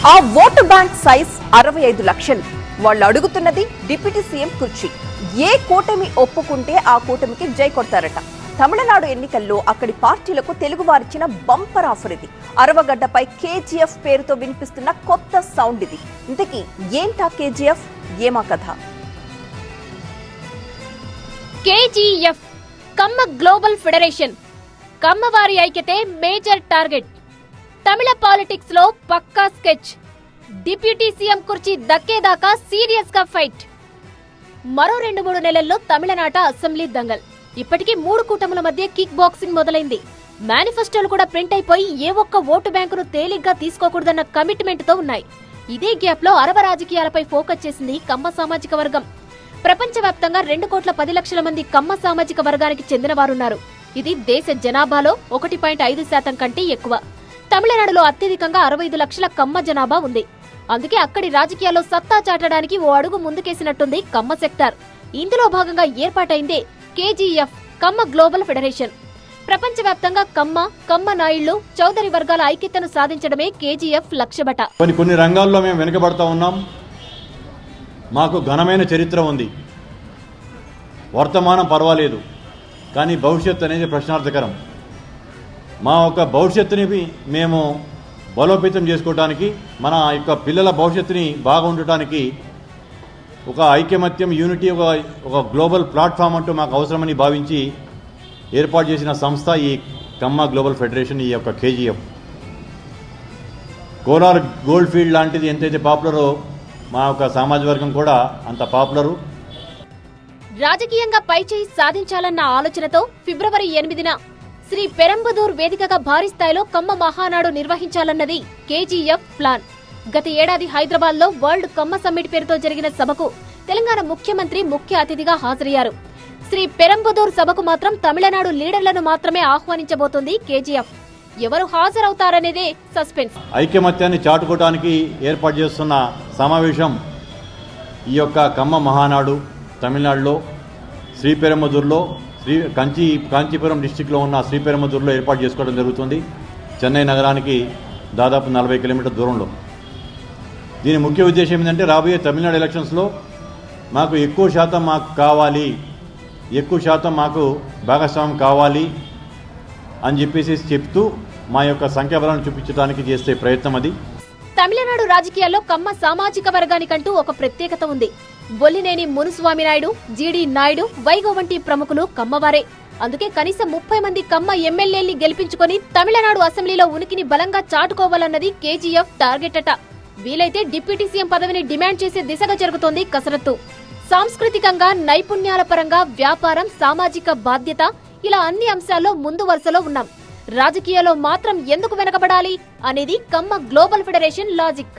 ఆ vote bank size 65 లక్షలు. వాళ్ళు అడుగుతున్నది డిప్యూటీ సీఎం కుర్చీ. ఏ కూటమి ఒప్పుకుంటే ఆ కూటమికి జై కొడతారట. తమిళనాడు ఎన్నికల్లో అక్కడి పార్టీలకు తెలుగు వారిచ్చిన బంపర్ ఆఫర్ ఇది. అరవగడ్డపై కేజీఎఫ్ పేరుతో వినిపిస్తున్న కొత్త సౌండ్ ఇది. ఇంతకీ ఏంటా కేజీఎఫ్, ఏమా కథ? కేజీఎఫ్ కమ్మ గ్లోబల్ ఫెడరేషన్. కమ్మవారి ఐక్యతే మేజర్ టార్గెట్. తమిళ పాలిటిక్స్ లో పక్కా స్కెచ్. డిప్యూటీ సీఎం కుర్చీ దక్కేదాకా సీరియస్ గా ఫైట్. మరో 2-3 నెలల్లో తమిళనాట అసెంబ్లీ దంగల్. ఇప్పటికీ 3 కూటముల మధ్య కిక్ బాక్సింగ్ మొదలైంది. మేనిఫెస్టోలు కూడా ప్రింట్ అయిపోయి ఏ ఒక్క ఓటు బ్యాంకును తేలిగ్గా తీసుకోకూడదన్న కమిట్మెంట్ తో ఉన్నాయి. ఇదే గ్యాప్ లో అరవ రాజకీయాలపై ఫోకస్ చేసింది కమ్మ సామాజిక వర్గం. ప్రపంచవ్యాప్తంగా 2,10,00,000 మంది కమ్మ సామాజిక వర్గానికి చెందిన వారున్నారు. ఇది దేశ జనాభాలో 1.5% కంటే ఎక్కువ. తమిళనాడులో అత్యధికంగా 65 లక్షల కమ్మ జనాభా ఉంది. అందుకే అక్కడి రాజకీయాల్లో సత్తా చాటడానికి ఓ అడుగు ముందుకేసినట్టుంది కమ్మ సెక్టార్. ఇందులో భాగంగా ఏర్పాటైందే కేజీఎఫ్ కమ్మ గ్లోబల్ ఫెడరేషన్. ప్రపంచవ్యాప్తంగా కమ్మ నాయుళ్లు, చౌదరి వర్గాల ఐక్యతను సాధించడమే కేజీఎఫ్ లక్ష్యబట. కొన్ని రంగాల్లో మేము వెనుకబడతా ఉన్నాం. మాకు ఘనమైన చరిత్ర ఉంది. వర్తమానం పర్వాలేదు, కానీ భవిష్యత్తు అనేది ప్రశ్నార్థకరం. మా యొక్క భవిష్యత్తుని మేము బలోపేతం చేసుకోవడానికి, మన యొక్క పిల్లల భవిష్యత్తుని బాగా ఉండటానికి ఒక ఐకమత్యం, యూనిటీ, ఒక గ్లోబల్ ప్లాట్ఫామ్ అంటూ మాకు అవసరమని భావించి ఏర్పాటు చేసిన సంస్థ ఈ కమ్మ గ్లోబల్ ఫెడరేషన్, ఈ యొక్క కేజీఎఫ్. కోలార్ గోల్డ్ ఫీల్డ్ లాంటిది ఎంతైతే పాపులరో మా యొక్క సామాజిక వర్గం కూడా అంత పాపులరు. రాజకీయంగా పైచేయి సాధించాలన్న ఆలోచనతో ఫిబ్రవరి 8న శ్రీ పెరంబదూర్ వేదికగా భారీ స్థాయిలో కమ్మ మహానాడు నిర్వహించాలన్నది కేజీఎఫ్ ప్లాన్. గత ఏడాది హైదరాబాద్ లో వరల్డ్ కమ్మ సమ్మిట్ పేరుతో జరిగిన సభకు తెలంగాణ ముఖ్యమంత్రి ముఖ్య అతిథిగా హాజరయ్యారు. శ్రీ పెరంబదూర్ సభకు మాత్రం తమిళనాడు లీడర్లను మాత్రమే ఆహ్వానించబోతోంది కేజీఎఫ్. ఎవరు హాజరవుతారనేదే సస్పెన్స్. ఐకమత్యాన్ని చాటుకోవడానికి ఏర్పాటు చేస్తున్న సమావేశం ఈ యొక్క కమ్మ మహానాడు తమిళనాడులో శ్రీపెరంబదూర్లో, కాంచీపురం డిస్టిక్లో ఉన్న శ్రీపెరంబదూర్లో ఏర్పాటు చేసుకోవడం జరుగుతుంది. చెన్నై నగరానికి దాదాపు 40 కిలోమీటర్ల దూరంలో. దీని ముఖ్య ఉద్దేశం ఏంటంటే రాబోయే తమిళనాడు ఎలక్షన్స్లో మాకు ఎక్కువ శాతం మాకు భాగస్వామ్యం కావాలి అని చెప్పేసి చెప్తూ మా యొక్క సంఖ్యాబలాన్ని చూపించడానికి చేసే ప్రయత్నం అది. తమిళనాడు రాజకీయాల్లో కమ్మ సామాజిక వర్గానికంటూ ఒక ప్రత్యేకత ఉంది. బొల్లినేని మునుస్వామి నాయుడు, జీడీ నాయుడు, వైగో వంటి ప్రముఖులు కమ్మవారే. అందుకే కనీసం 30 మంది కమ్మ ఎమ్మెల్యేల్ని గెలిపించుకొని తమిళనాడు అసెంబ్లీలో ఉనికిని బలంగా చాటుకోవాలన్నది కేజీఎఫ్ టార్గెట్ అట. వీలైతే డిప్యూటీ సీఎం పదవిని డిమాండ్ చేసే దిశగా జరుగుతోంది కసరత్తు. సాంస్కృతికంగా, నైపుణ్యాల పరంగా, వ్యాపారం, సామాజిక బాధ్యత, ఇలా అన్ని అంశాల్లో ముందు వరుసలో ఉన్నాం. రాజకీయాల్లో మాత్రం ఎందుకు వెనకబడాలి అనేది కమ్మ గ్లోబల్ ఫెడరేషన్ లాజిక్.